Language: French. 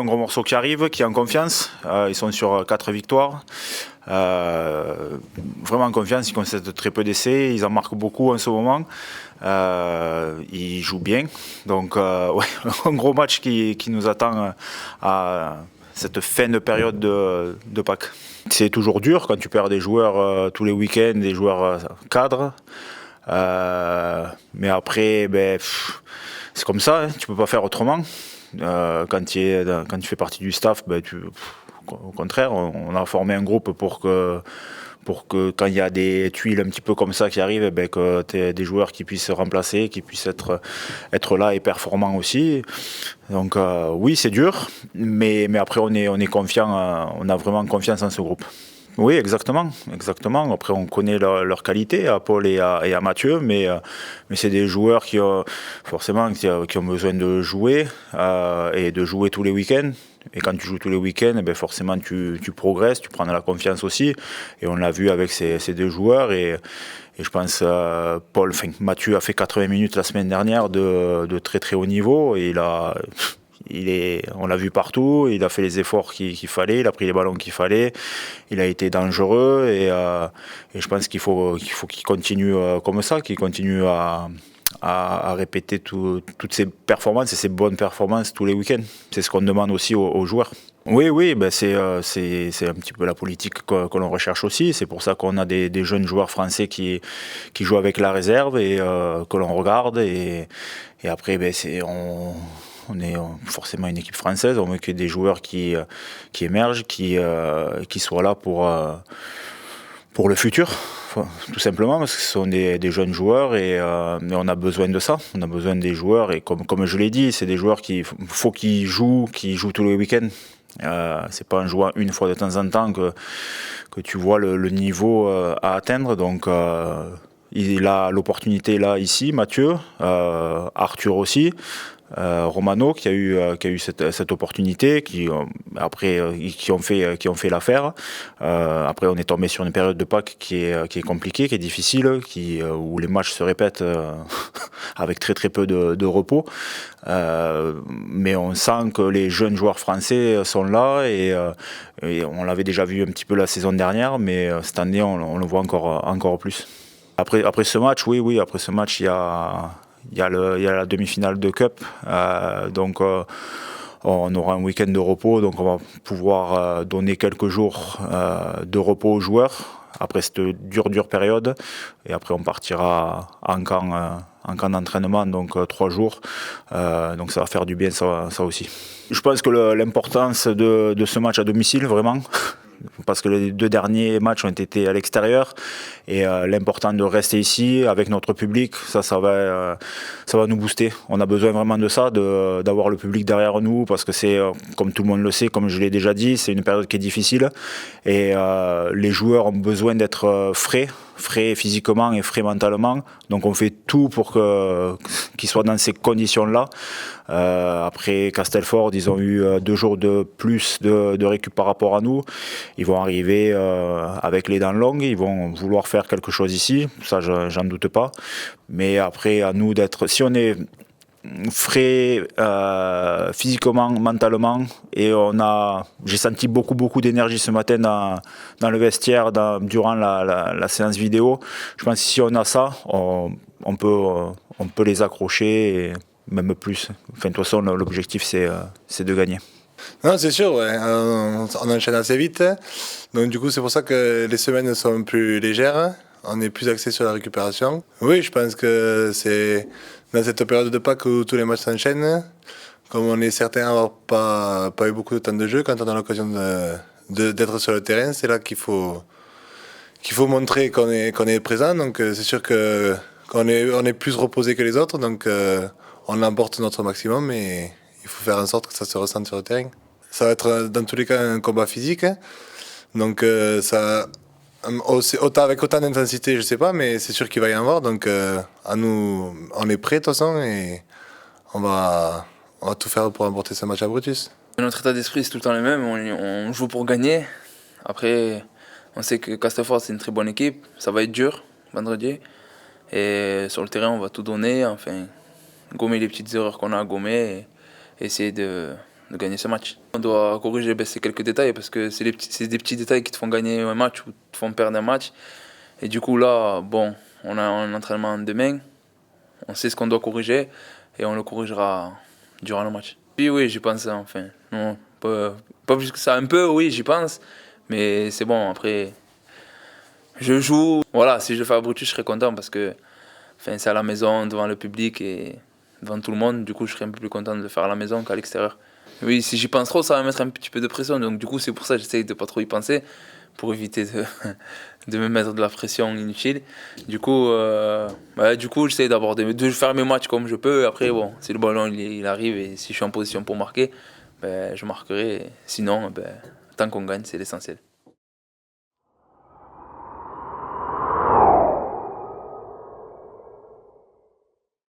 un gros morceau qui arrive, qui est en confiance. Ils sont sur 4 victoires. Vraiment en confiance, ils concèdent très peu d'essais, ils en marquent beaucoup en ce moment. Ils jouent bien. Donc ouais, un gros match qui nous attend à cette fin de période de Pâques. C'est toujours dur quand tu perds des joueurs tous les week-ends, des joueurs cadres. Mais après, c'est comme ça, hein, tu peux pas faire autrement. Quand tu fais partie du staff, au contraire, on a formé un groupe pour que quand il y a des tuiles un petit peu comme ça qui arrivent, que tu aies des joueurs qui puissent se remplacer, qui puissent être là et performants aussi. Donc oui, c'est dur, mais après on est confiant, on a vraiment confiance en ce groupe. Oui, exactement. Après, on connaît leur qualité, à Paul et à Mathieu, mais c'est des joueurs qui ont besoin de jouer et de jouer tous les week-ends. Et quand tu joues tous les week-ends, forcément tu progresses, tu prends de la confiance aussi. Et on l'a vu avec ces deux joueurs. Et je pense Mathieu a fait 80 minutes la semaine dernière de très très haut niveau. Et on l'a vu partout, il a fait les efforts qu'il fallait, il a pris les ballons qu'il fallait, il a été dangereux et je pense qu'il faut qu'il continue comme ça, qu'il continue à répéter toutes ces performances et ces bonnes performances tous les week-ends. C'est ce qu'on demande aussi aux joueurs. Oui, c'est un petit peu la politique que l'on recherche aussi. C'est pour ça qu'on a des jeunes joueurs français qui jouent avec la réserve et que l'on regarde. Et après, on est forcément une équipe française, on veut qu'il y ait des joueurs qui émergent, qui soient là pour le futur, tout simplement, parce que ce sont des jeunes joueurs et on a besoin de ça. On a besoin des joueurs et comme je l'ai dit, c'est des joueurs faut qu'ils jouent tous les week-ends. C'est pas en jouant une fois de temps en temps que tu vois le niveau à atteindre. Donc il a l'opportunité là ici, Mathieu, Arthur aussi. Romano qui a eu cette opportunité, qui ont fait l'affaire. Après on est tombé sur une période de Pâques qui est compliquée, qui est difficile, où les matchs se répètent avec très très peu de repos. Mais on sent que les jeunes joueurs français sont là et on l'avait déjà vu un petit peu la saison dernière, mais cette année on le voit encore plus. Après ce match, oui, après ce match il y a la demi-finale de Cup, donc on aura un week-end de repos, donc on va pouvoir donner quelques jours de repos aux joueurs après cette dure période, et après on partira en camp d'entraînement, donc 3 jours, donc ça va faire du bien ça aussi. Je pense que l'importance de ce match à domicile, vraiment, parce que les 2 derniers matchs ont été à l'extérieur et l'important de rester ici avec notre public, ça va nous booster. On a besoin vraiment de ça, d'avoir le public derrière nous, parce que c'est, comme tout le monde le sait, comme je l'ai déjà dit, c'est une période qui est difficile et les joueurs ont besoin d'être frais physiquement et frais mentalement, donc on fait tout pour qu'ils soient dans ces conditions-là. Après Castelford, ils ont eu 2 jours de plus de récup par rapport à nous. Ils vont arriver avec les dents longues, ils vont vouloir faire quelque chose ici, ça j'en doute pas. Mais après, à nous d'être, si on est frais physiquement, mentalement, et j'ai senti beaucoup d'énergie ce matin dans le vestiaire durant la séance vidéo. Je pense que si on a ça, on peut les accrocher et même plus. Enfin, de toute façon, l'objectif c'est de gagner. Non, c'est sûr, ouais. On enchaîne assez vite. Donc du coup, c'est pour ça que les semaines sont plus légères. On est plus axé sur la récupération. Oui, je pense que c'est dans cette période de Pâques où tous les matchs s'enchaînent. Comme on est certain d'avoir pas eu beaucoup de temps de jeu, quand on a l'occasion d'être sur le terrain, c'est là qu'il faut montrer qu'on est présent. Donc c'est sûr qu'on est plus reposé que les autres. Donc on emporte notre maximum, mais il faut faire en sorte que ça se ressente sur le terrain. Ça va être dans tous les cas un combat physique. Donc autant avec autant d'intensité, je sais pas, mais c'est sûr qu'il va y en avoir. Donc à nous, on est prêts de toute façon et on va tout faire pour remporter ce match à Brutus. Notre état d'esprit c'est tout le temps le même, on joue pour gagner. Après, on sait que Castelford c'est une très bonne équipe, ça va être dur vendredi. Et sur le terrain on va tout donner, enfin gommer les petites erreurs qu'on a à gommer et essayer de de gagner ce match. On doit corriger ces quelques détails parce que c'est des petits détails qui te font gagner un match ou te font perdre un match. Et du coup là, bon, on a un entraînement demain, on sait ce qu'on doit corriger et on le corrigera durant le match. Puis oui, j'y pense, enfin, non, pas plus que ça, un peu, oui, j'y pense, mais c'est bon, après, je joue. Voilà, si je fais à Brutus, je serais content parce que enfin, c'est à la maison, devant le public et devant tout le monde, du coup, je serais un peu plus content de le faire à la maison qu'à l'extérieur. Oui, si j'y pense trop, ça va mettre un petit peu de pression, donc du coup, c'est pour ça que j'essaye de pas trop y penser, pour éviter de me mettre de la pression inutile. Du coup, j'essaie de faire mes matchs comme je peux. Après, bon, si le ballon il arrive et si je suis en position pour marquer, ben, je marquerai. Sinon, ben, tant qu'on gagne, c'est l'essentiel.